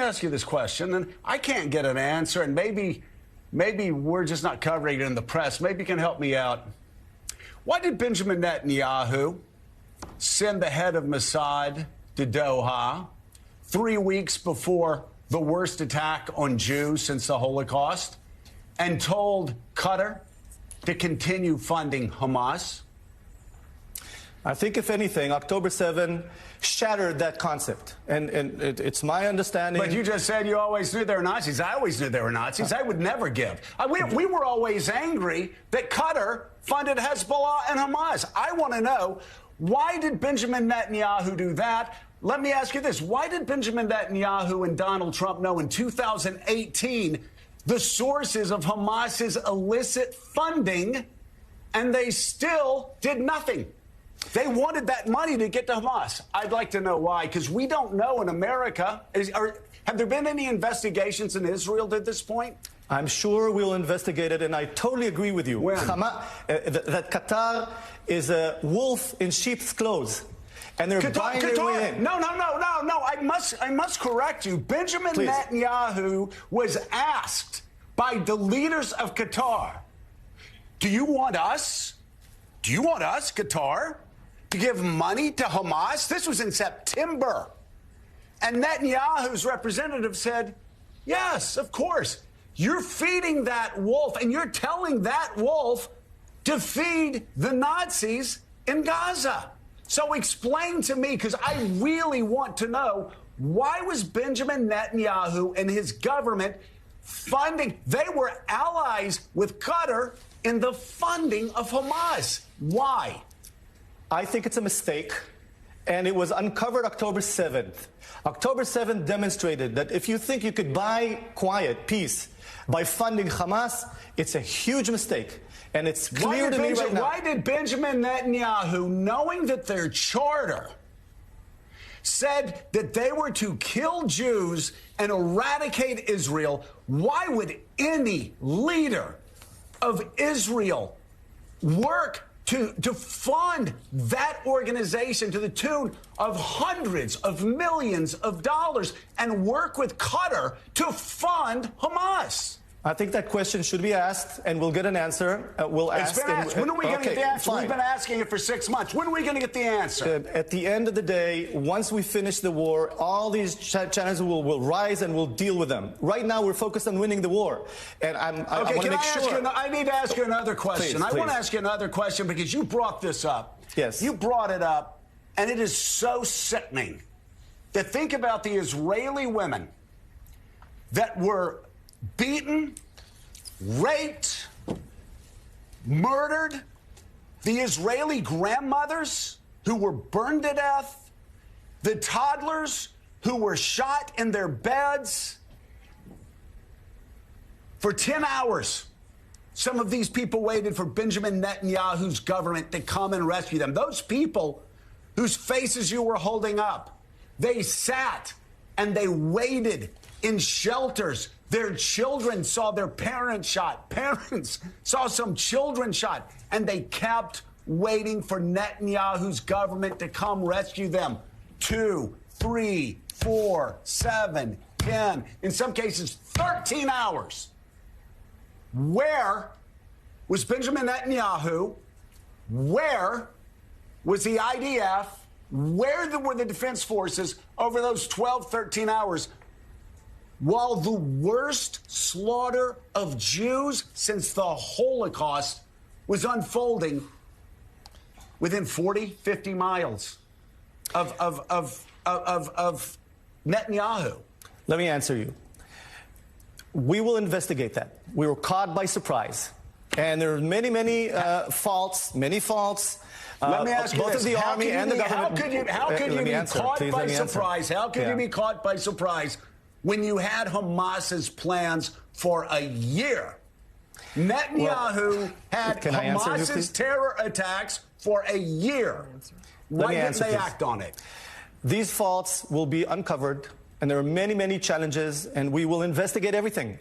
ask you this question, and I can't get an answer, and maybe we're just not covering it in the press. Maybe you can help me out. Why did Benjamin Netanyahu send the head of Mossad to Doha 3 weeks before the worst attack on Jews since the Holocaust and told Qatar to continue funding Hamas? I think, if anything, October 7 shattered that concept. And it's my understanding. But you just said you always knew they were Nazis. I always knew they were Nazis. I would never give. We were always angry that Qatar funded Hezbollah and Hamas. I want to know, why did Benjamin Netanyahu do that? Let me ask you this. Why did Benjamin Netanyahu and Donald Trump know in 2018 the sources of Hamas's illicit funding, and they still did nothing? They wanted that money to get to Hamas. I'd like to know why, because we don't know in America. Have there been any investigations in Israel at this point? I'm sure we'll investigate it, and I totally agree with you. That Qatar is a wolf in sheep's clothes, and they're buying their way in. No. I must correct you. Benjamin Netanyahu was asked by the leaders of Qatar, do you want us, Qatar, to give money to Hamas? This was in September. And Netanyahu's representative said, yes, of course. You're feeding that wolf, and you're telling that wolf to feed the Nazis in Gaza. So explain to me, because I really want to know, why was Benjamin Netanyahu and his government funding? They were allies with Qatar in the funding of Hamas. Why? I think it's a mistake, and it was uncovered October 7th. October 7th demonstrated that if you think you could buy quiet, peace, by funding Hamas, it's a huge mistake. And it's clear to me right now. Why did Benjamin Netanyahu, knowing that their charter said that they were to kill Jews and eradicate Israel, why would any leader of Israel work to fund that organization to the tune of hundreds of millions of dollars and work with Qatar to fund Hamas? I think that question should be asked, and we'll get an answer. We'll ask. It's been asked. When are we going to get the answer? Fine. We've been asking it for 6 months. When are we going to get the answer? At the end of the day, once we finish the war, all these challenges will rise, and we'll deal with them. Right now, we're focused on winning the war. And I want to make sure. I need to ask you another question. Please. I want to ask you another question because you brought this up. Yes. You brought it up, and it is so sickening to think about the Israeli women that were beaten, raped, murdered, the Israeli grandmothers who were burned to death, the toddlers who were shot in their beds for 10 hours. Some of these people waited for Benjamin Netanyahu's government to come and rescue them. Those people whose faces you were holding up, they sat and they waited in shelters. Their children saw their parents shot. Parents saw some children shot. And they kept waiting for Netanyahu's government to come rescue them. 2, 3, 4, 7, 10, in some cases 13 hours. Where was Benjamin Netanyahu? Where was the IDF? Where were the defense forces over those 12, 13 hours? While the worst slaughter of Jews since the Holocaust was unfolding within 40, 50 miles of Netanyahu. Let me answer you. We will investigate that. We were caught by surprise. And there are many faults. Let me ask you both this. Of the army and the government. How could you be caught by surprise? How could you be caught by surprise when you had Hamas's plans for a year? Netanyahu had Hamas's terror attacks for a year. Why didn't they act on it? These faults will be uncovered, and there are many challenges, and we will investigate everything.